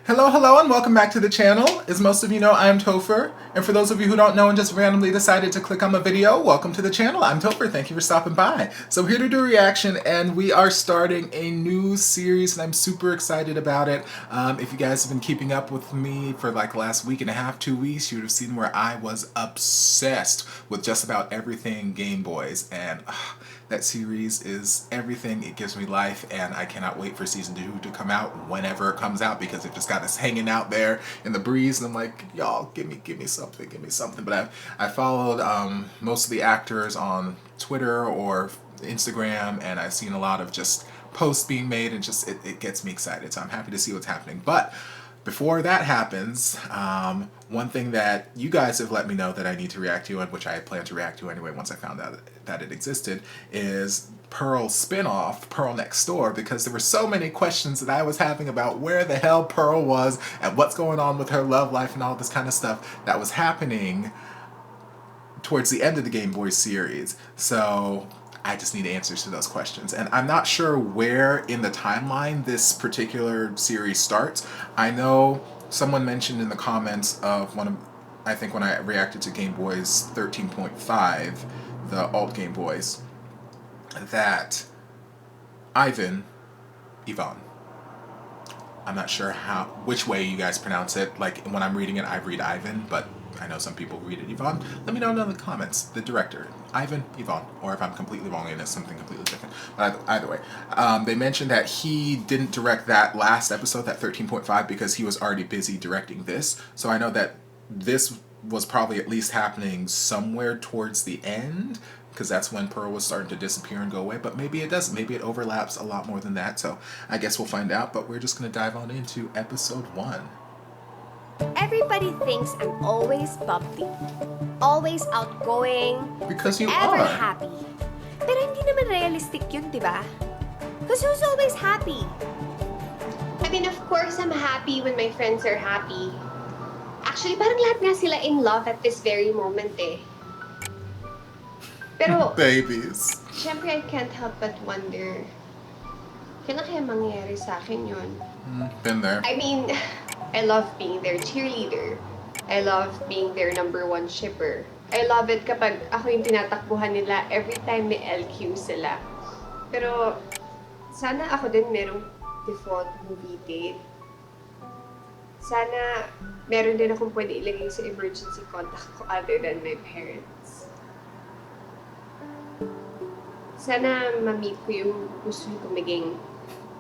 Hello, and welcome back to the channel. As most of you know, I am Topher, and for those of you who don't know and just randomly decided to click on the video, welcome to the channel. I'm Topher. Thank you for stopping by. So we're here to do a reaction, and we are starting a new series, and I'm super excited about it. If you guys have been keeping up with me for like the last week and a half, 2 weeks, you would have seen where I was obsessed with just about everything Gameboys, and that series is everything. It gives me life, and I cannot wait for season 2 to come out whenever it comes out, because it just got us hanging out there in the breeze, and I'm like, y'all, give me something. But I followed most of the actors on Twitter or Instagram, and I've seen a lot of just posts being made, and just it gets me excited. So I'm happy to see what's happening. But before that happens, one thing that you guys have let me know that I need to react to, and which I plan to react to anyway once I found out that it existed, is Pearl's spinoff, Pearl Next Door, because there were so many questions that I was having about where the hell Pearl was and what's going on with her love life and all this kind of stuff that was happening towards the end of the Gameboys series. So I just need answers to those questions. And I'm not sure where in the timeline this particular series starts. I know someone mentioned in the comments of I think when I reacted to Gameboys 13.5, the alt Gameboys, that Yvonne, I'm not sure which way you guys pronounce it. Like when I'm reading it, I read Ivan, but I know some people read it Yvonne. Let me know in the comments, the director, Yvonne, or if I'm completely wrong and it's something completely different. But either way, they mentioned that he didn't direct that last episode, that 13.5, because he was already busy directing this. So I know that this was probably at least happening somewhere towards the end, because that's when Pearl was starting to disappear and go away. But maybe it doesn't. Maybe it overlaps a lot more than that. So I guess we'll find out. But we're just going to dive on into episode 1. Everybody thinks I'm always bubbly, always outgoing, Because you ever are. happy. Pero hindi naman realistic yun, di ba? Because who's always happy? I mean, of course, I'm happy when my friends are happy. Actually, parang lahat nga sila in love at this very moment eh. Pero, Babies. syempre, I can't help but wonder, kailan kaya mangyayari sa akin yun? Been there. I mean, I love being their cheerleader. I love being their #1 shipper. I love it kapag ako yung tinatakbuhan nila every time may LQ sila. Pero, sana ako din merong default movie date. Sana meron din akong pwede ilagay sa emergency contact ko other than my parents. Sana ma-meet ko yung gusto ko maging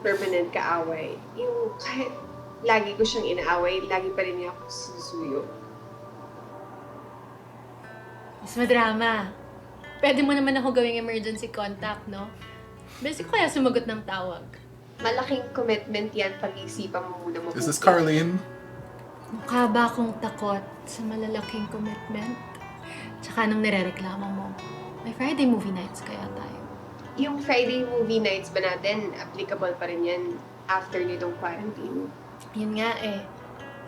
permanent kaaway. Yung kahit lagi ko siyang inaaway, lagi pa rin niya ako susuyo. Mas madrama. Pwede mo naman ako gawing emergency contact, no? Basic ko kaya sumagot ng tawag. Malaking commitment yan pag-isipan mo muna mabuti. Is this Carlene? Mukha ba akong takot sa malalaking commitment? Tsaka nung nirereklamo mo, may Friday movie nights kaya tayo. Yung Friday movie nights ba natin, applicable pa rin yan after nitong quarantine? Yun nga eh.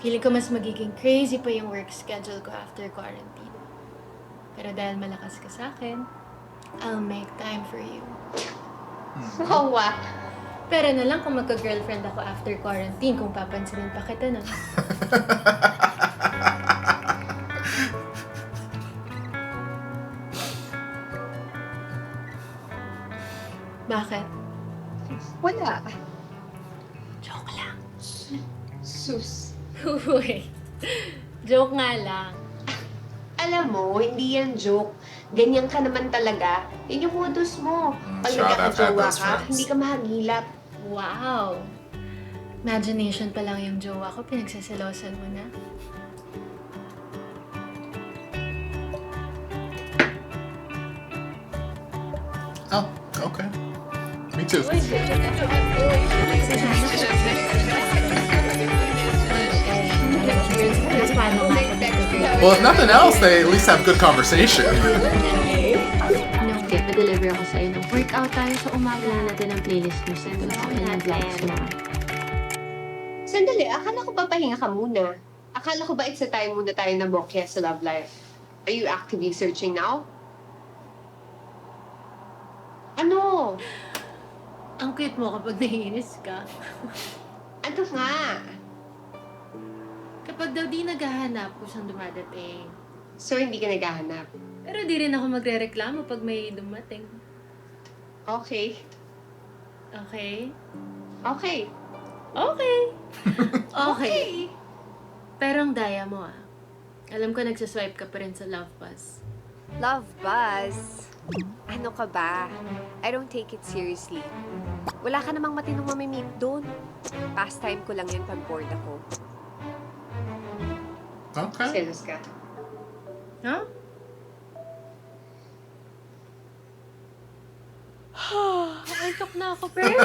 Feeling ko mas magiging crazy pa yung work schedule ko after quarantine. Pero dahil malakas ka sa akin, I'll make time for you. Oh, what? Pero na lang kung magka-girlfriend ako after quarantine, kung papansinin pa kita na. Bakit? Wala. Joke lang. Sus. Uy, joke nga lang. Alam mo, hindi yan joke. Ganyan ka naman talaga. Yan yung modus mo. Pag Shout out, nagkakajowa best ka, friends. hindi ka mahagilap. Wow! Imagination pa lang yung jowa ko, pinagsasalosan mo na. Oh, okay. Me too. Well, if nothing else, they at least have good conversation. Okay, pa-deliver ako sa'yo ng workout tayo sa umaga na natin ang playlist mo sa ito sa ilang vlogs mo. Sandali, akala ko ba pahinga ka muna? Akala ko ba it's a time muna tayo na bokya sa love life? Are you actively searching now? Ano? Ang cute mo kapag naiinis ka. Ano nga? Kapag daw di naghahanap, kusang dumadating. So, hindi ka naghahanap. Pero di rin ako magre-reklamo pag may dumating. Okay. Okay? Okay. Okay! Okay. Pero ang daya mo ah. Alam ko nagsaswipe ka pa rin sa Love Buzz. Love buzz. Ano ka ba? I don't take it seriously. Wala ka namang matinong mamimit doon. Pastime ko lang yun pag bored ako. Okay. Selos ka. Huh? Antok na ako, Pearl.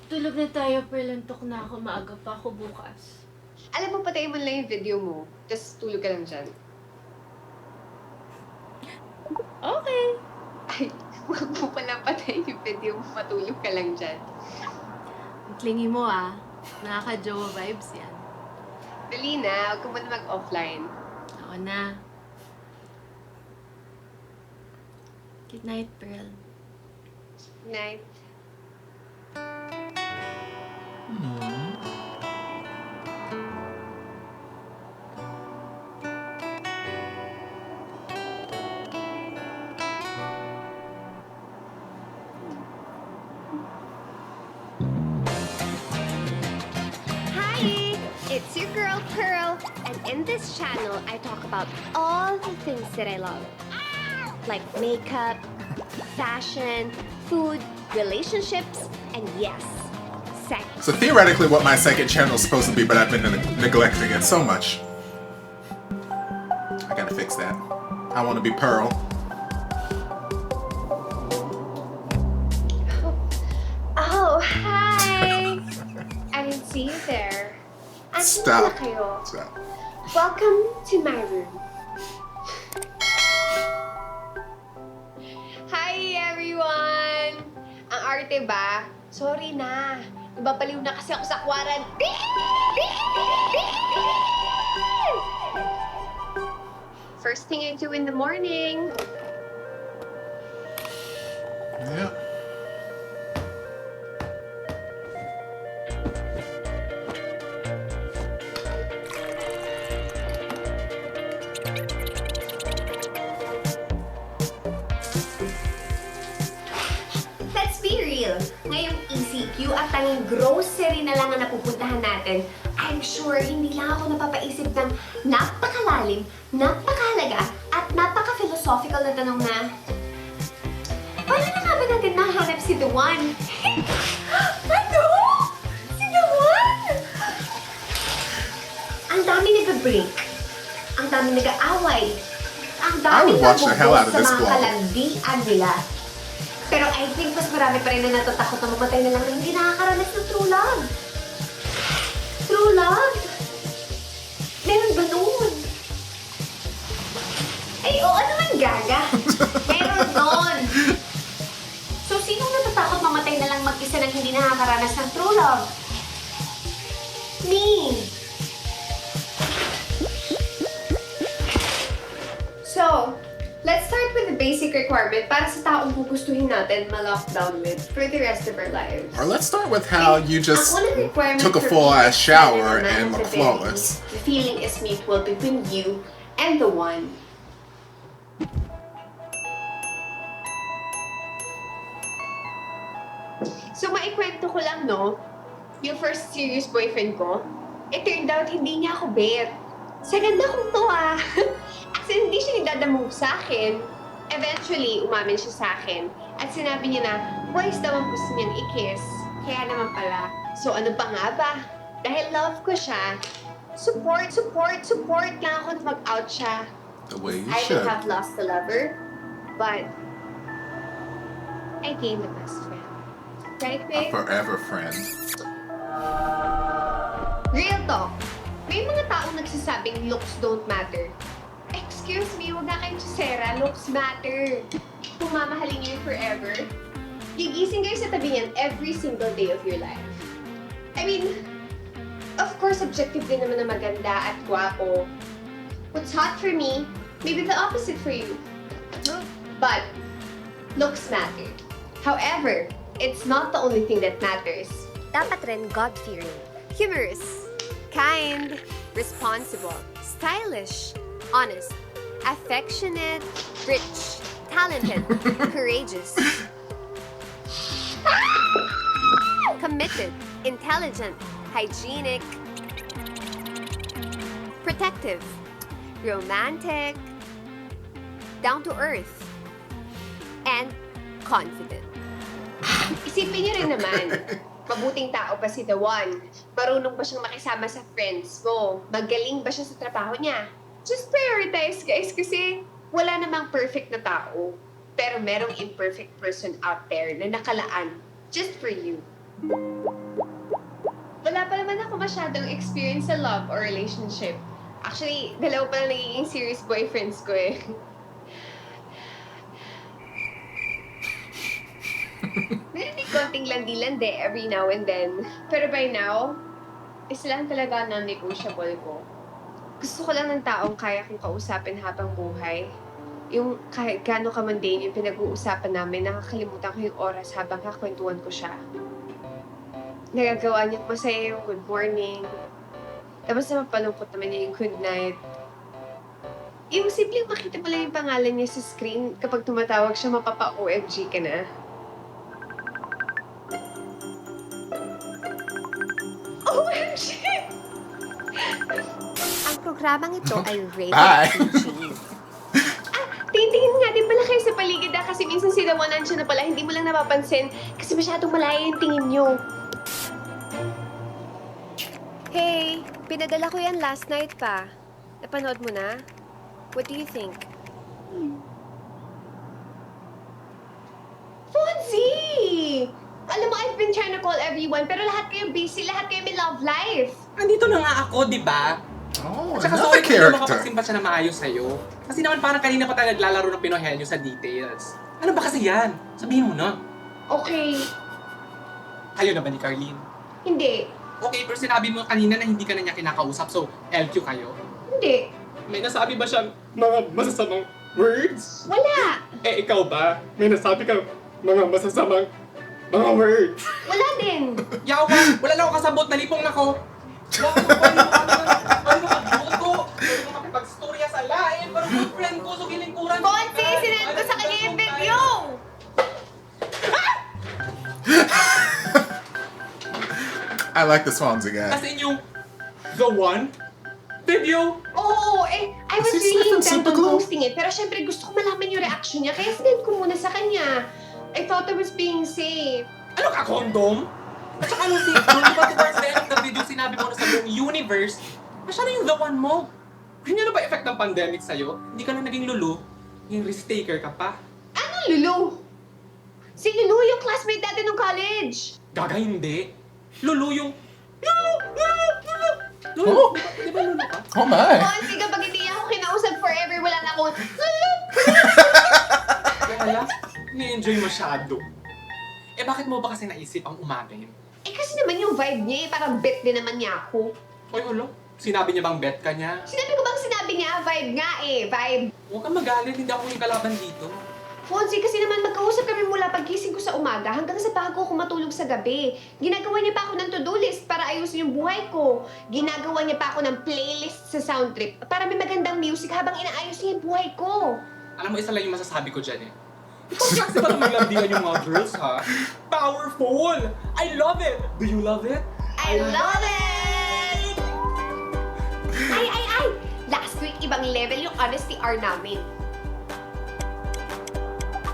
Tulog na tayo, Pearl. Antok na ako. Maaga pa ako bukas. Alam mo, patayin mo lang yung video mo. Tapos tulog ka lang dyan. Okay. Ay, huwag mo pala patayin yung video mo. Matulog ka lang dyan. Ang klingi mo ah. Nakaka-jowa vibes yan. Dali na, huwag ka muna mag-offline. Ako na. Good night, Pearl. Night. Hi! It's your girl, Pearl, and in this channel, I talk about all the things that I love. Like makeup, fashion, food, relationships, and yes, sex. So theoretically what my second channel is supposed to be, but I've been neglecting it so much. I gotta fix that. I want to be Pearl. Oh, hi! I didn't see you there. Stop. Andito na kayo. Stop. Welcome to my room. Hi, everyone! Ang arte ba? Sorry na. Nababaliw na kasi ako sa quarantine! First thing I do in the morning. Yeah. Let's be real. Ngayong ECQ at tanging grocery na lang ang napupuntahan natin, I'm sure hindi lang ako napapaisip ng napakalalim, napakahalaga, at napaka-philosophical na tanong na, paano na nga ba natin nahanap si The One? Ano? Si The One? Ang dami nag-break. Ang dami nag-aaway. Ang I dami would watch the hell out of sa this mga vlog. kalandian nila. Pero I think mas marami pa rin na natatakot na mamatay na lang na hindi nakakaranas ng true love. True love? Meron ba noon? Ay, oo naman, gaga. Meron noon. So, sinong natatakot mamatay na lang mag-isa nang hindi nakakaranas ng true love? Me. So, let's start with the basic requirement para sa taong gugustuhin natin ma-lockdown with for the rest of our lives. Or let's start with how you just Ang unang requirement took a for full me ass is shower na and look nasa flawless. very, the feeling is mutual between you and the one. So, maikwento ko lang, no? Yung first serious boyfriend ko, it turned out hindi niya ako bet. Sa ganda kong to, ah. As in, hindi siya nagdadamove sa akin. Eventually, umamin siya sa akin. At sinabi niya na, boys daw ang gusto niyang i-kiss. Kaya naman pala. So, ano pa nga ba? Dahil love ko siya, support lang ako na mag-out siya. The way you I should. would have lost a lover, but I gained the best friend. Right, A babe? forever friend. Real talk. May mga taong nagsasabing looks don't matter. Excuse me, huwag na kayong chisera. Looks matter. Kung mamahalin niyo yung forever, gigising kayo sa tabi niyan every single day of your life. I mean, of course, objective din naman na maganda at gwapo. What's hot for me, maybe the opposite for you. But, looks matter. However, it's not the only thing that matters. Dapat rin God-fearing. Humorous, kind, responsible, stylish, honest, affectionate, rich, talented, courageous, committed, intelligent, hygienic, protective, romantic, down to earth, and confident. Isipin niyo rin naman, mabuting tao ba si The One? Marunong ba siyang makisama sa friends mo? Magaling ba siya sa trabaho niya? Just prioritize, guys, kasi wala namang perfect na tao. Pero merong imperfect person out there na nakalaan just for you. Wala pa naman ako masyadong experience sa love or relationship. Actually, dalawa pa lang nagiging serious boyfriends ko eh. Meron din konting landi-landi every now and then. Pero by now, isa lang talaga non-negotiable ko. Gusto ko lang ng taong kaya kong kausapin habang buhay. Yung kahit gaano ka-mundane yung pinag-uusapan namin, nakakalimutan ko yung oras habang kakwentuhan ko siya. Nagagawa niya masaya yung good morning. Tapos na mapalungkot naman niya yung good night. Yung simpleng makita mo lang yung pangalan niya sa screen, kapag tumatawag siya, mapapa-OMG ka na. OMG! Ang programang ito ay rated Bye. PG. Tingin nga din pala kayo sa paligid kasi minsan si The One nandiyan na pala, hindi mo lang napapansin kasi masyadong malayo yung tingin niyo. Hey, pinadala ko yan last night pa. Napanood mo na? What do you think? Fonzie! Alam mo, I've been trying to call everyone pero lahat kayo busy, lahat kayo may love life. Andito na nga ako, di ba? Oh, At saka another sorry kung hindi character. makapagsimba siya na maayos sa'yo. Kasi naman parang kanina pa tayo naglalaro ng Pinoy Henyo sa details. Ano ba kasi yan? Sabihin mo na. Okay, Kayo na ba ni Carlene? hindi. Okay, pero sinabi mo kanina na hindi ka na niya kinakausap, so LQ kayo. Hindi. May nasabi ba siya mga masasamang words? Wala. Eh, ikaw ba? May nasabi ka mga masasamang mga words? Wala din. Yawa! Wala lang ako kasabot, nalipong ako. Yawa, paano magbuto? Paano makipag-storya sa lain? Parang good friend ko, so kilingkuran. Fonzie, sinend ko sa kanya yung video. I like the Swansea guy. As in yung The One video. Oo, I was Is he really sniffing intent on Superglue? posting it. Pero syempre gusto ko malaman yung reaction niya. Kaya sinend ko muna sa kanya. I thought I was being safe. Ano ka, condom? At saka ano si, nung diba towards the end of the video, sinabi mo na sa buong universe, siya na yung The One mo. Yun yun na ba effect ng pandemic sa'yo? Hindi ka na naging lulu, yung risk taker ka pa. Ano, Lulu? Si Lulu yung classmate natin nung college. Gaga, hindi. Lulu yung... Lulu! Oh. Di ba lulu ka? Oh my. Fonzie, kapag hindi niya ako kinausap forever, wala na akong... Kaya, ni-enjoy masyado. Eh bakit mo ba kasi naisip ang umamin? Eh kasi naman yung vibe niya eh, parang bet din naman niya ako. Oy, hulo, sinabi niya bang bet ka niya? Sinabi ko bang sinabi niya, vibe nga eh, vibe. Huwag kang magalit, hindi ako yung kalaban dito. Fonzie, kasi naman magkausap kami mula paggising ko sa umaga hanggang sa bago ako matulog sa gabi. Ginagawa niya pa ako ng to-do list para ayusin yung buhay ko. Ginagawa niya pa ako ng playlist sa sound trip para may magandang music habang inaayos niya yung buhay ko. Alam mo, isa lang yung masasabi ko dyan eh. Ikaw kasi pala maglandian yung mga girls, ha? Powerful! I love it! Do you love it? I love it! Ay! Last week, ibang level yung honesty hour namin.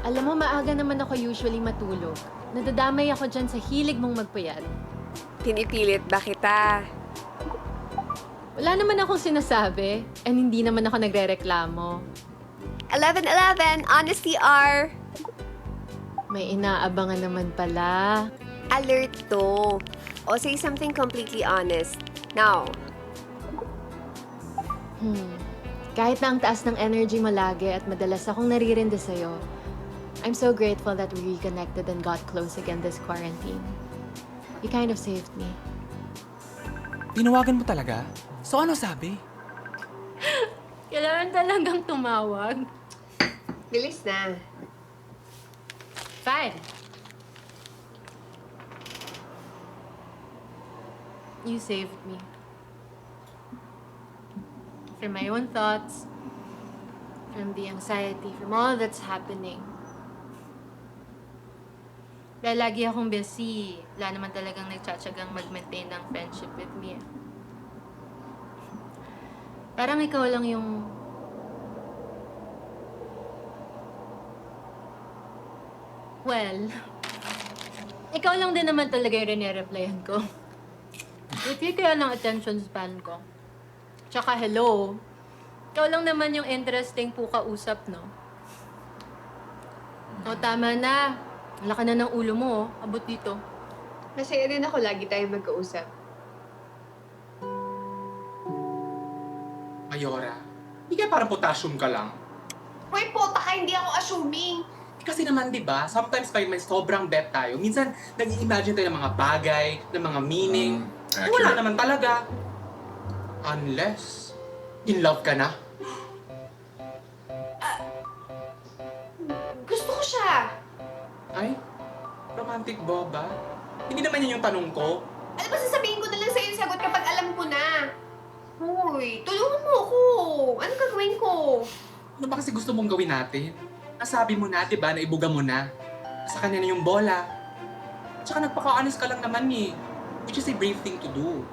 Alam mo, maaga naman ako usually matulog. Nadadamay ako dyan sa hilig mong magpuyat. Pinipilit ba kita? Wala naman akong sinasabi, and hindi naman ako nagrereklamo. 11-11, honesty R. May inaabangan naman pala. Alert to. O say something completely honest. Now. Kahit na ang taas ng energy mo lagi at madalas akong naririndi sa'yo, I'm so grateful that we reconnected and got close again this quarantine. You kind of saved me. Tinawagan mo talaga? So ano sabi? Kailangan talagang tumawag. Bilis na. Fine. You saved me. From my own thoughts, from the anxiety, from all that's happening. Dahil lagi akong busy, wala naman talagang nagtsatsagang mag-maintain ng friendship with me. Parang ikaw lang yung... Well, ikaw lang din naman talaga yung rene-replyan ko. Buti kaya ng attention span ko. Tsaka hello, ikaw lang naman yung interesting po kausap, no? O, tama na. Wala ka na ng ulo mo, oh. Abot dito. Masaya din ako lagi tayong magkausap. Mayora, hindi kaya parang potassium ka lang? Hoy, pota ka, hindi ako assuming. Kasi naman, di ba, sometimes kahit may sobrang bet tayo, minsan nag-i-imagine tayo ng mga bagay, ng mga meaning. Wala naman talaga. Unless, in love ka na. Gusto ko siya. Ay, romantic ba ba? Hindi naman yun yung tanong ko. Ano ba sasabihin ko na lang sa'yo yung sagot kapag alam ko na? Hoy, tulungan mo ako. Ano gagawin ko? Ano ba kasi gusto mong gawin natin? Nasabi mo na, di ba, na ibuga mo na. Sa kanya na yung bola. Tsaka nagpaka-honest ka lang naman eh. Which is a brave thing to do.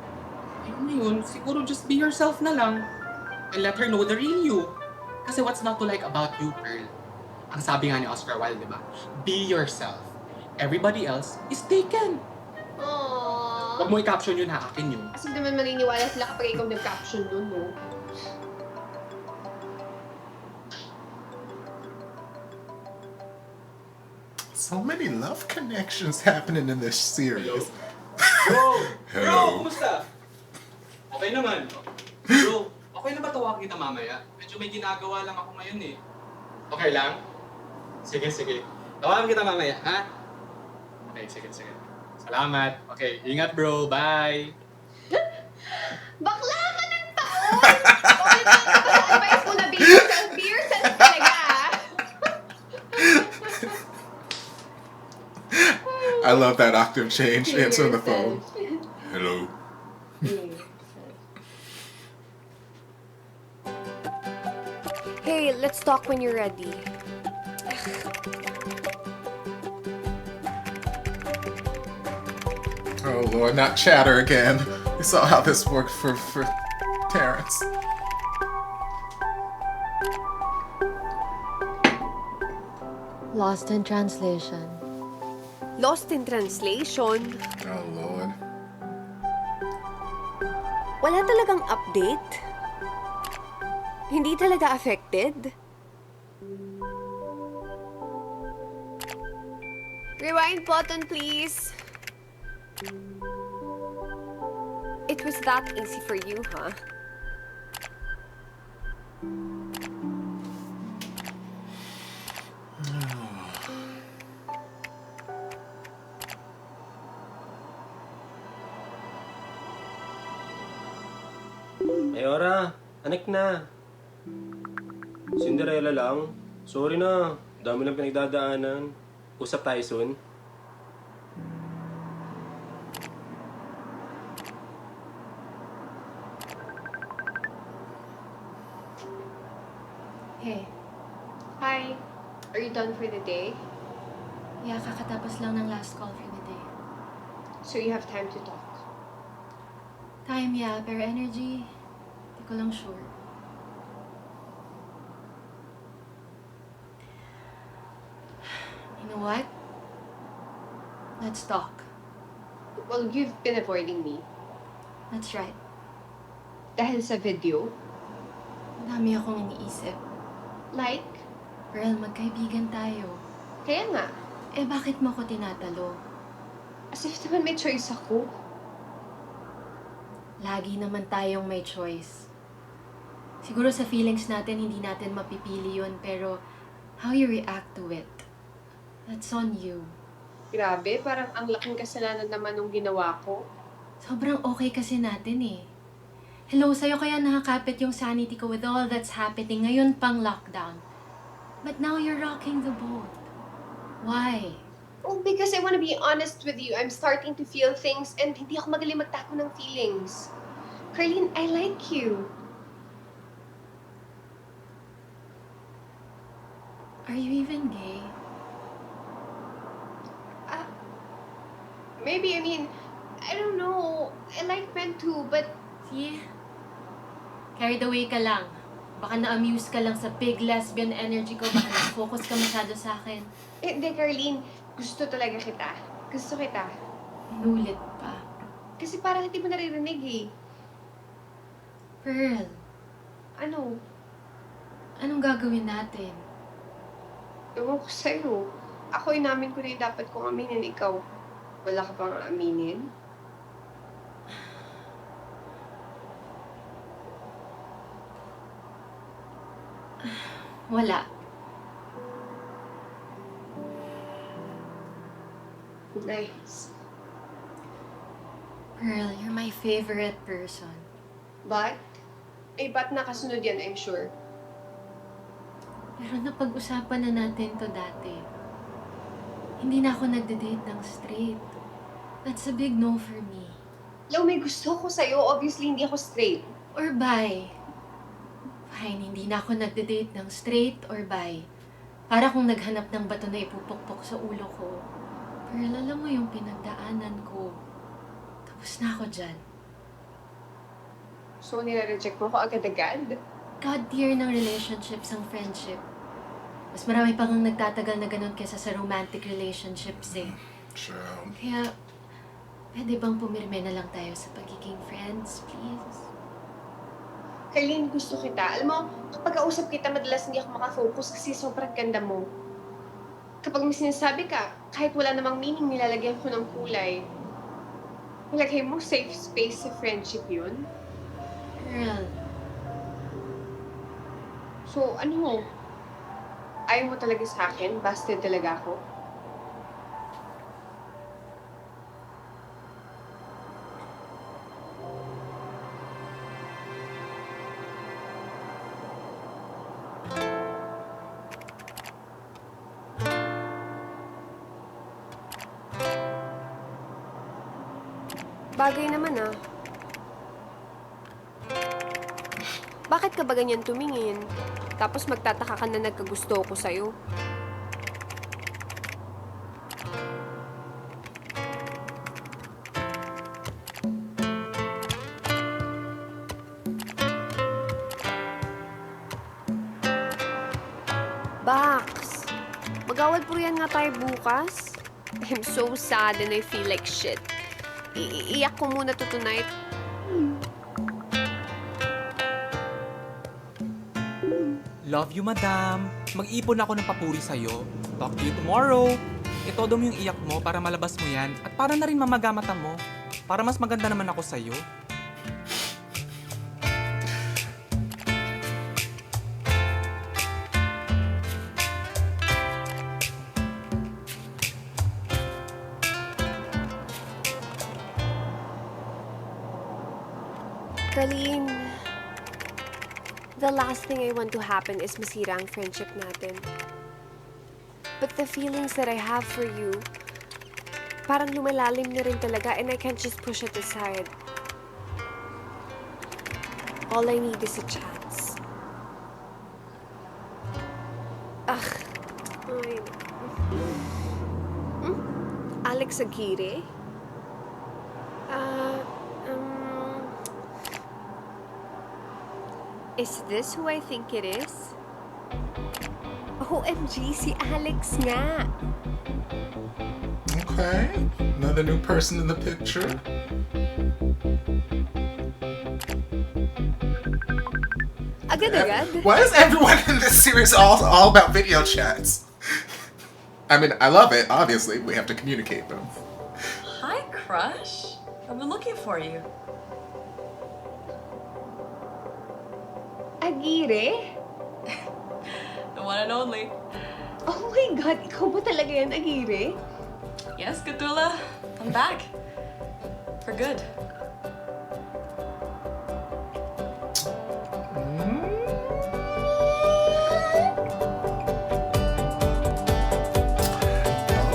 Ayun na yun, siguro just be yourself na lang. And let her know the real you. Kasi what's not to like about you, Pearl? Ang sabi nga ni Oscar Wilde, di ba? Be yourself. Everybody else is taken. Aww. Huwag mo i-caption yun ha, akin yun. Kasi naman maniniwala sila kapag ikaw nag-caption nun, no? So many love connections happening in this series. Bro! Hello. Bro, kumusta? Okay naman. Bro, okay na ba tawagin kita mamaya? Medyo may ginagawa lang ako ngayon eh. Okay lang? Sige, sige. Tawagan kita mamaya, ha? Okay, sige, sige. Salamat. Okay, ingat bro. Bye! Bakla ka ng taon! Bakit ka ba sa advice mo na be yourself? Be yourself talaga, ah! I love that octave change. Answer the phone. Hello. Hey, let's talk when you're ready. Oh Lord, not chatter again. We saw how this worked for Terrence. Lost in translation. Lost in translation. Oh Lord. Wala talagang update? Hindi talaga affected? Rewind button, please. It was that easy for you, huh? Mayora, anak na. Cinderella lang. Sorry na. Dami lang pinagdadaanan. Usap tayo soon. Hey, Hi. Are you done for the day? yeah, kakatapos lang ng last call for the day. So you have time to talk. Time, yeah, pero energy, di ko lang sure. You know what? Let's talk. Well, you've been avoiding me. That's right. Dahil sa video. Madami akong iniisip. Like? Pearl, magkaibigan tayo. Kaya nga. Eh, bakit mo ko tinatalo? As if naman may choice ako. Lagi naman tayong may choice. Siguro sa feelings natin, hindi natin mapipili yun, pero how you react to it, that's on you. Grabe, parang ang laking kasalanan naman nung ginawa ko. Sobrang okay kasi natin eh. Hello, sa'yo kaya nakakapit yung sanity ko with all that's happening ngayon pang lockdown. But now you're rocking the boat. Why? Oh, because I want to be honest with you. I'm starting to feel things and hindi ako magaling magtago ng feelings. Carlene, I like you. Are you even gay? Maybe, I don't know. I like men too, but See? Carried away ka lang. Baka na-amuse ka lang sa big lesbian energy ko. Baka na-focus ka masyado sa akin. hindi, Carlene. Gusto talaga kita. Gusto kita. Inulit pa. Kasi parang hindi mo naririnig eh. Pearl, Ano? anong gagawin natin? Ewan ko sa'yo. Ako inamin ko na yung dapat kong aminin. Ikaw, wala ka pang aminin? Wala. Nice. Pearl, you're my favorite person. But, ba't nakasunod yan, I'm sure. Pero napag-usapan na natin to dati. Hindi na ako nagde-date ng straight. That's a big no for me. Lo, may gusto ko sa'yo. Obviously, hindi ako straight. Or bi. Fine, hindi na ako nagde-date ng straight or bi. Para kung naghanap ng bato na ipupukpok sa ulo ko. Pearl, alam mo yung pinagdaanan ko. Tapos na ako dyan. So, nire-reject mo ako agad-agad? God tier ng relationships ang friendship. Mas marami pang nagtatagal na ganun kesa sa romantic relationships eh. True. Kaya, pwede bang pumirme na lang tayo sa pagiging friends, please? Carlene, gusto kita. Alam mo, kapag kausap kita, madalas hindi ako makafocus kasi sobrang ganda mo. Kapag may sinasabi ka, kahit wala namang meaning, nilalagyan ko ng kulay. Nilagay mo safe space sa friendship yun? Girl, So, ano? Ayaw mo talaga sa akin? Busted talaga ako? Bagay naman ah. Bakit ka ba ganyan tumingin? Tapos magtataka ka na nagkagusto ko sa'yo. Bax! Magawal po yan nga tayo bukas? I'm so sad and I feel like shit. Iiyak ko muna to tonight. Love you, madam. Mag-ipon ako ng papuri sa'yo. Talk to you tomorrow. Itodo mo yung iyak mo para malabas mo yan at para na rin mamagamata mo. Para mas maganda naman ako sa'yo. Carlene, the last thing I want to happen is masira ang friendship natin. But the feelings that I have for you, parang lumalalim na rin talaga and I can't just push it aside. All I need is a chance. Ugh. Ay. Alex Aguirre? Is this who I think it is? OMG, si Alex nga. Okay. Another new person in the picture. Agad-agad? Why is everyone in this series all about video chats? I mean, I love it, obviously. We have to communicate them. Hi, crush. I've been looking for you. Aguirre? The one and only. Oh my God, ikaw ba talaga yan, Aguirre? Yes, Katula. I'm back. For good.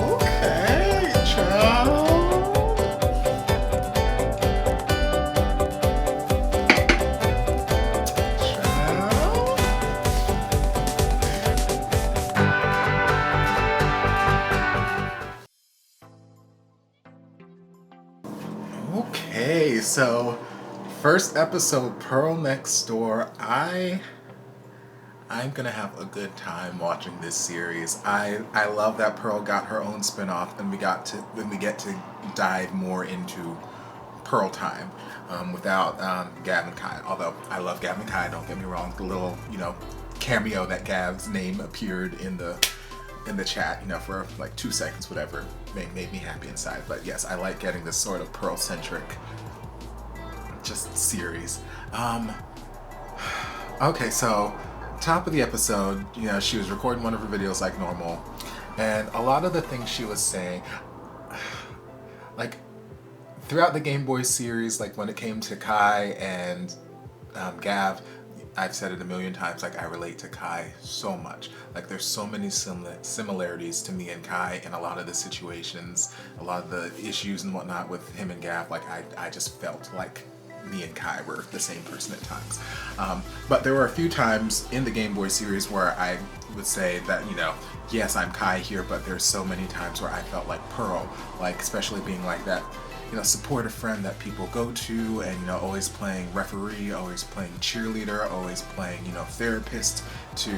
Okay. Okay, so first episode, Pearl Next Door. I'm gonna have a good time watching this series. I love that Pearl got her own spinoff, and we get to dive more into Pearl time without Gab and Kai. Although I love Gab and Kai, don't get me wrong. The little cameo that Gab's name appeared in the chat, for like 2 seconds, whatever, made me happy inside. But yes, I like getting this sort of Pearl centric just series. Okay, so top of the episode, she was recording one of her videos like normal, and a lot of the things she was saying, like throughout the Gameboys series, like when it came to Kai and Gav, I've said it a million times, like I relate to Kai so much. Like there's so many similarities to me and Kai in a lot of the situations, a lot of the issues and whatnot with him and Gav. Like I just felt like me and Kai were the same person at times. But there were a few times in the Gameboy series where I would say that, yes, I'm Kai here, but there's so many times where I felt like Pearl, like especially being like that, supportive friend that people go to, and always playing referee, always playing cheerleader, always playing therapist to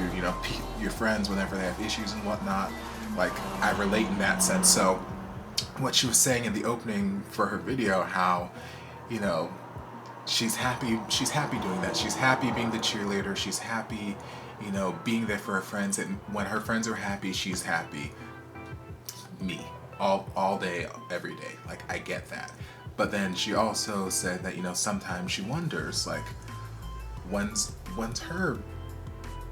your friends whenever they have issues and whatnot. Like I relate in that sense. So what she was saying in the opening for her video, how she's happy doing that. She's happy being the cheerleader. She's happy being there for her friends, and when her friends are happy, she's happy. Me. All day, every day. Like I get that. But then she also said that sometimes she wonders, like, when's her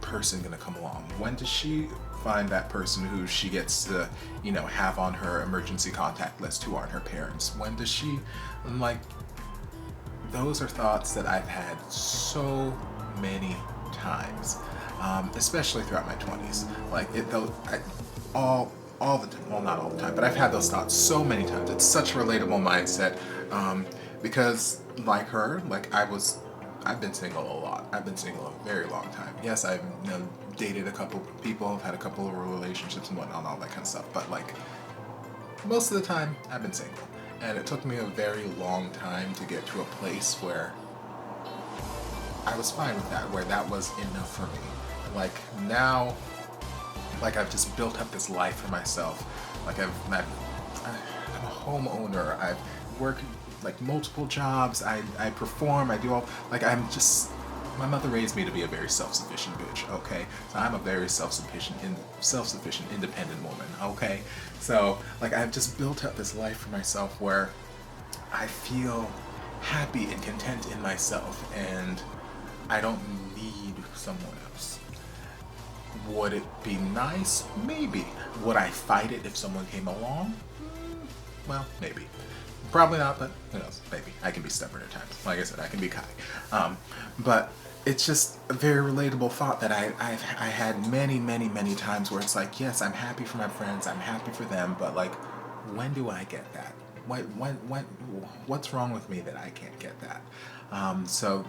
person gonna come along? When does she find that person who she gets to have on her emergency contact list who aren't her parents? When does she? And like, those are thoughts that I've had so many times, especially throughout my 20s. Like all the time, well, not all the time, but I've had those thoughts so many times. It's such a relatable mindset, because like her, like I've been single a lot. I've been single a very long time. Yes, I've dated a couple people, I've had a couple of relationships and whatnot, all that kind of stuff, but like most of the time I've been single, and it took me a very long time to get to a place where I was fine with that, where that was enough for me. Like now, like I've just built up this life for myself. Like I'm a homeowner. I work like multiple jobs. I perform. I do all, like my mother raised me to be a very self-sufficient bitch. Okay, so I'm a very self-sufficient, independent woman. Okay, so like I've just built up this life for myself where I feel happy and content in myself, and I don't need someone else. Would it be nice? Maybe. Would I fight it if someone came along? Well, maybe. Probably not, but who knows? Maybe. I can be stubborn at times. Like I said, I can be Kai. But it's just a very relatable thought that I had many times where it's like, yes, I'm happy for my friends, I'm happy for them, but like, when do I get that? What's wrong with me that I can't get that? So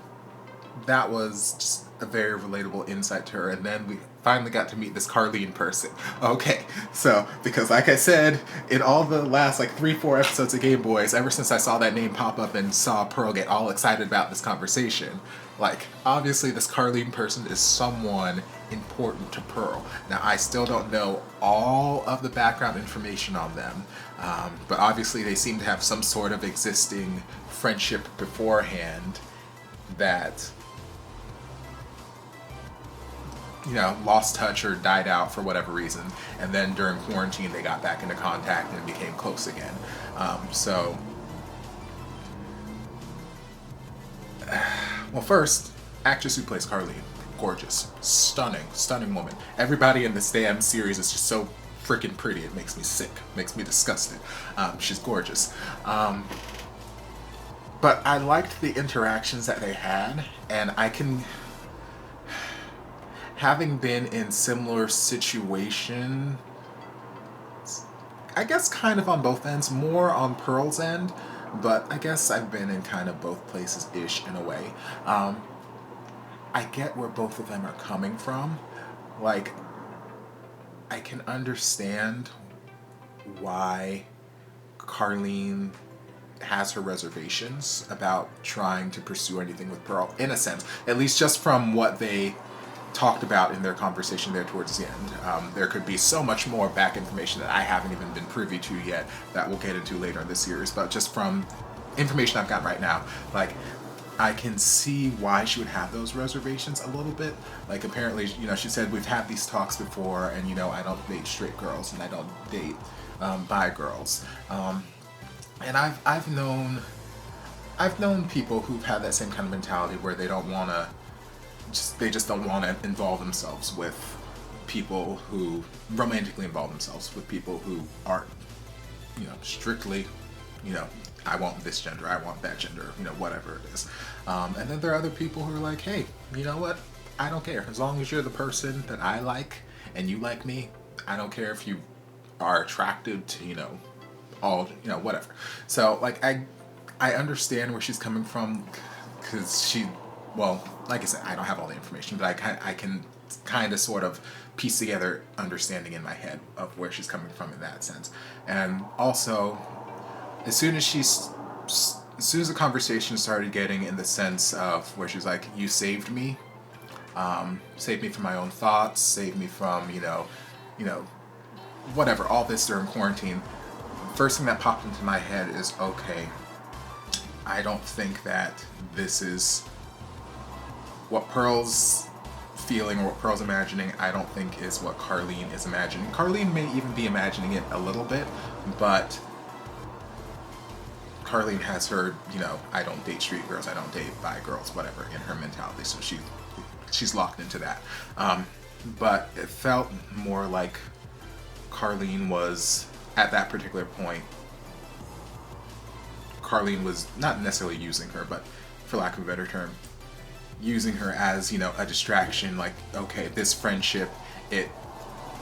that was just a very relatable insight to her. And then we finally got to meet this Carlene person. Okay, so because like I said, in all the last like 3-4 episodes of Gameboys, ever since I saw that name pop up and saw Pearl get all excited about this conversation, like obviously this Carlene person is someone important to Pearl. Now I still don't know all of the background information on them, but obviously they seem to have some sort of existing friendship beforehand that lost touch or died out for whatever reason, and then during quarantine they got back into contact and became close again. Well, first, actress who plays Carlene, gorgeous, stunning woman. Everybody in this damn series is just so freaking pretty, it makes me sick, makes me disgusted. She's gorgeous. But I liked the interactions that they had, and having been in similar situation, I guess kind of on both ends, more on Pearl's end, but I guess I've been in kind of both places-ish in a way. I get where both of them are coming from. Like, I can understand why Carlene has her reservations about trying to pursue anything with Pearl, in a sense, at least just from what they talked about in their conversation there towards the end. There could be so much more back information that I haven't even been privy to yet that we'll get into later in this series, but just from information I've got right now, like, I can see why she would have those reservations a little bit. Like, apparently, you know, she said, we've had these talks before, and, you know, I don't date straight girls, and I don't date bi girls. And I've known people who've had that same kind of mentality where they don't want to, they just don't want to involve themselves with people who romantically involve themselves with people who aren't, you know, strictly, you know, I want this gender, I want that gender, you know, whatever it is. And then there are other people who are like, hey, you know what? I don't care. As long as you're the person that I like and you like me, I don't care if you are attracted to, you know, all, you know, whatever. So, like, I understand where she's coming from, because she, well, like I said, I don't have all the information, but I can kind of sort of piece together understanding in my head of where she's coming from in that sense. And also, as soon as the conversation started getting in the sense of where she's like, you saved me from my own thoughts, saved me from, you know, whatever, all this during quarantine, first thing that popped into my head is, okay, I don't think that this is what Pearl's feeling or what Pearl's imagining. I don't think is what Carlene is imagining. Carlene may even be imagining it a little bit, but Carlene has her, you know, I don't date street girls, I don't date bi girls, whatever, in her mentality, so she's locked into that. But it felt more like Carlene was, at that particular point, Carlene was not necessarily using her, but for lack of a better term, using her as, you know, a distraction. Like, okay, this friendship,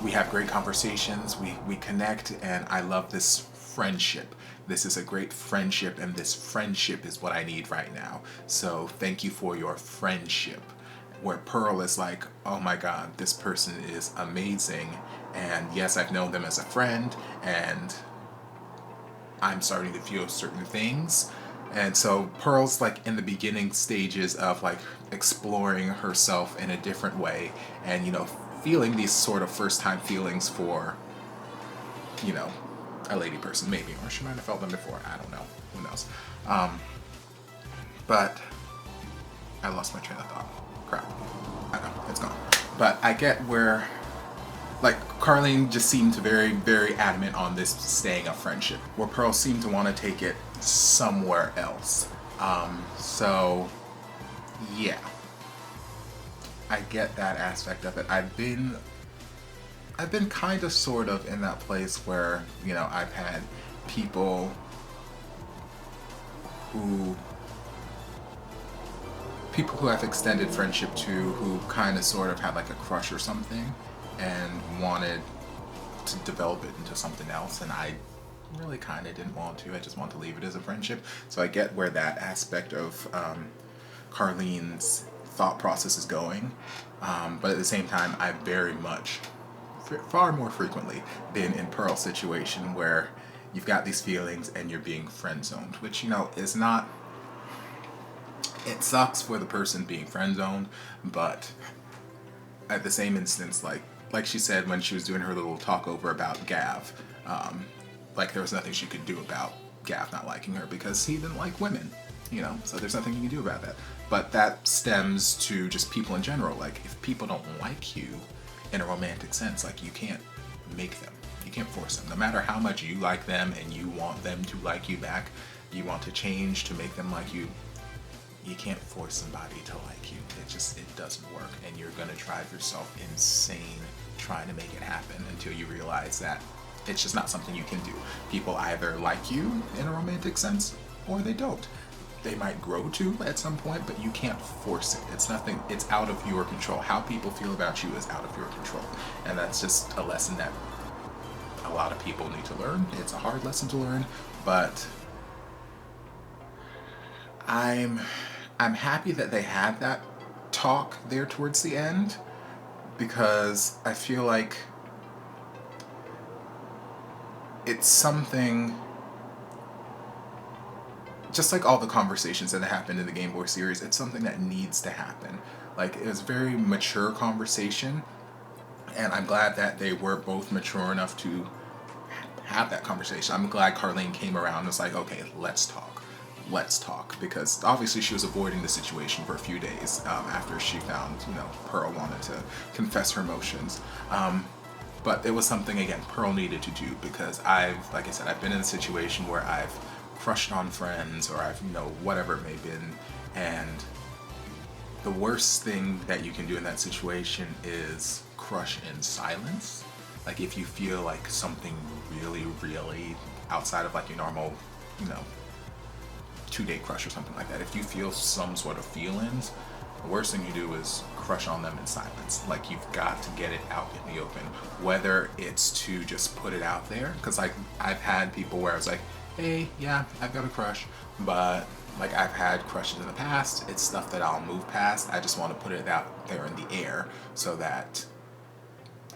we have great conversations, we connect, and I love this friendship. This is a great friendship, and this friendship is what I need right now. So thank you for your friendship. Where Pearl is like, oh my god, this person is amazing, and yes, I've known them as a friend, and I'm starting to feel certain things. And so Pearl's like in the beginning stages of like exploring herself in a different way, and, you know, feeling these sort of first time feelings for, you know, a lady person, maybe, or she might have felt them before, I don't know, who knows. But I lost my train of thought. Crap. I know, it's gone. But I get where, like, Carlene just seemed to very, very adamant on this staying a friendship, where Pearl seemed to want to take it somewhere else. So, yeah. I get that aspect of it. I've been kind of sort of in that place where, you know, I've had people who I've extended friendship to who kind of sort of had like a crush or something and wanted to develop it into something else, and I really kind of didn't want to. I just want to leave it as a friendship. So I get where that aspect of Carlene's thought process is going, but at the same time, I've very much, far more frequently, been in Pearl's situation where you've got these feelings and you're being friend-zoned, which, you know, is not, it sucks for the person being friend-zoned, but at the same instance, like she said when she was doing her little talk over about Gav, like there was nothing she could do about Gav not liking her because he didn't like women, you know, so there's nothing you can do about that. But that stems to just people in general. Like, if people don't like you in a romantic sense, like, you can't make them. You can't force them. No matter how much you like them and you want them to like you back, you want to change to make them like you, you can't force somebody to like you. It doesn't work, and you're gonna drive yourself insane trying to make it happen until you realize that it's just not something you can do. People either like you in a romantic sense or they don't. They might grow to at some point, but you can't force it. It's nothing, it's out of your control. How people feel about you is out of your control. And that's just a lesson that a lot of people need to learn. It's a hard lesson to learn, but I'm happy that they had that talk there towards the end, because I feel like it's something just like all the conversations that happened in the Game Boy series, it's something that needs to happen. Like, it was a very mature conversation, and I'm glad that they were both mature enough to have that conversation. I'm glad Carlene came around and was like, okay, let's talk. Let's talk. Because obviously she was avoiding the situation for a few days after she found, you know, Pearl wanted to confess her emotions. But it was something, again, Pearl needed to do, because like I said, I've been in a situation where I've crushed on friends, or I've, you know, whatever it may have been, and the worst thing that you can do in that situation is crush in silence. Like, if you feel like something really, really outside of like your normal, you know, 2-day crush or something like that, if you feel some sort of feelings, the worst thing you do is crush on them in silence. Like, you've got to get it out in the open, whether it's to just put it out there, because like I've had people where I was like, hey, yeah, I've got a crush, but like, I've had crushes in the past, it's stuff that I'll move past. I just want to put it out there in the air so that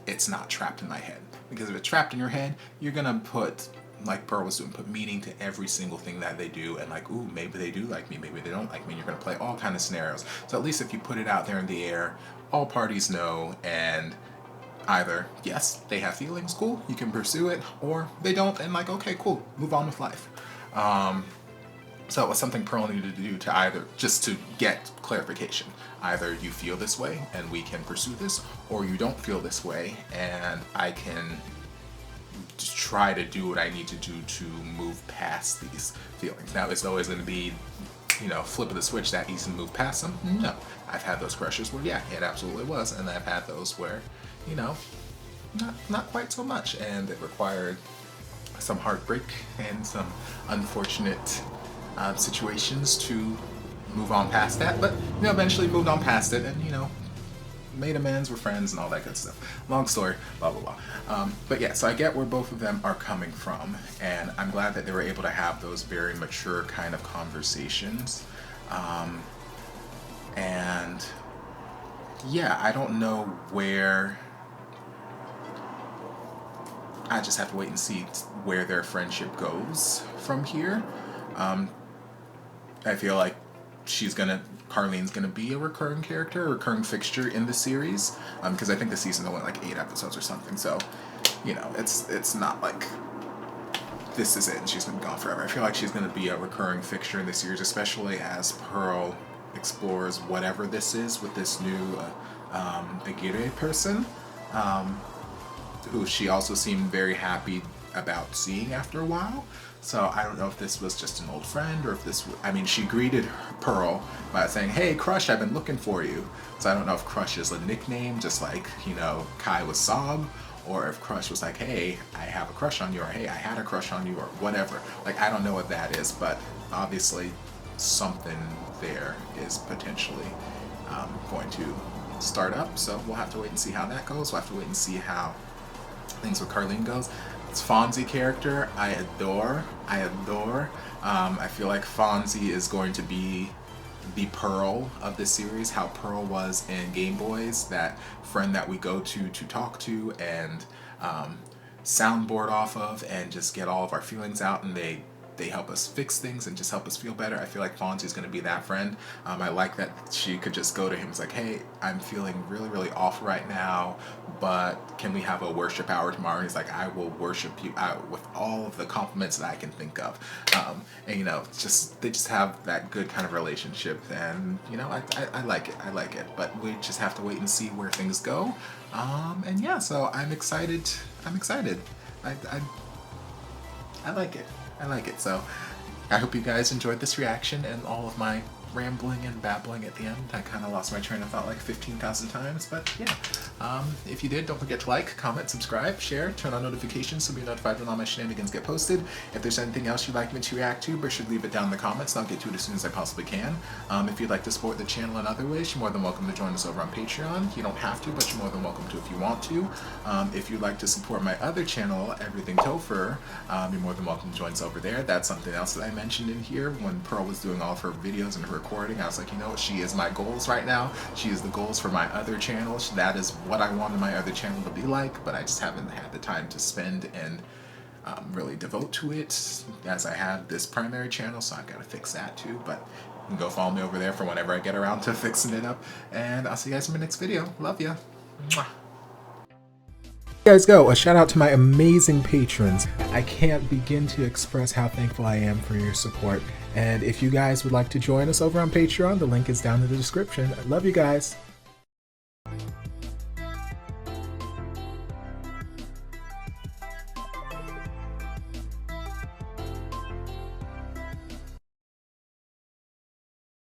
it's not trapped in my head. Because if it's trapped in your head, you're gonna put, like Pearl was doing, put meaning to every single thing that they do, and like, ooh, maybe they do like me, maybe they don't like me, and you're gonna play all kind of scenarios. So at least if you put it out there in the air, all parties know, and either, yes, they have feelings, cool, you can pursue it, or they don't, and like, okay, cool, move on with life. So it was something Pearl needed to do to either, just to get clarification. Either you feel this way and we can pursue this, or you don't feel this way and I can just try to do what I need to do to move past these feelings. Now, it's always going to be, you know, flip of the switch that easy to move past them. No. I've had those crushes where, yeah, it absolutely was, and I've had those where, you know, not quite so much, and it required some heartbreak and some unfortunate situations to move on past that, but, you know, eventually moved on past it, and, you know, made amends, were friends, and all that good stuff. Long story, blah, blah, blah. But yeah, so I get where both of them are coming from, and I'm glad that they were able to have those very mature kind of conversations. And yeah, I don't know where, I just have to wait and see where their friendship goes from here. I feel like Carlene's gonna be a recurring character, a recurring fixture in the series, because I think the season only like 8 episodes or something, so, you know, it's not like this is it and she's gonna be gone forever. I feel like she's gonna be a recurring fixture in the series, especially as Pearl explores whatever this is with this new Aguirre person, who she also seemed very happy about seeing after a while. So I don't know if this was just an old friend, or if this, I mean, she greeted Pearl by saying, hey, Crush, I've been looking for you. So I don't know if Crush is a nickname, just like, you know, Kai was Sob, or if Crush was like, hey, I have a crush on you, or hey, I had a crush on you, or whatever. Like, I don't know what that is, but obviously something there is potentially going to start up. So we'll have to wait and see how that goes. We'll have to wait and see how things with Carlene goes. This Fonzie character, I adore. I feel like Fonzie is going to be the Pearl of this series, how Pearl was in Gameboys, that friend that we go to talk to and soundboard off of and just get all of our feelings out, and they help us fix things and just help us feel better. I feel like Fonzie's going to be that friend. I like that she could just go to him. It's like, hey, I'm feeling really, really off right now, but can we have a worship hour tomorrow? And he's like, I will worship you out with all of the compliments that I can think of. And, you know, they just have that good kind of relationship. And, you know, I like it. I like it. But we just have to wait and see where things go. And yeah, so I'm excited. I like it. I like it. So I hope you guys enjoyed this reaction and all of my rambling and babbling at the end. I kind of lost my train of thought like 15,000 times, but yeah. If you did, don't forget to like, comment, subscribe, share, turn on notifications so you'll be notified when all my shenanigans get posted. If there's anything else you'd like me to react to, be sure to leave it down in the comments and I'll get to it as soon as I possibly can. If you'd like to support the channel in other ways, you're more than welcome to join us over on Patreon. You don't have to, but you're more than welcome to if you want to. If you'd like to support my other channel, Everything Topher, you're more than welcome to join us over there. That's something else that I mentioned in here when Pearl was doing all of her videos and her recording. I was like, you know what, she is my goals right now. She is the goals for my other channel. That is what I wanted my other channel to be like, but I just haven't had the time to spend and really devote to it, as I have this primary channel, so I've got to fix that too. But you can go follow me over there for whenever I get around to fixing it up. And I'll see you guys in my next video. Love ya. Mwah. Guys go, a shout out to my amazing patrons. I can't begin to express how thankful I am for your support. And if you guys would like to join us over on Patreon, the link is down in the description. I love you guys.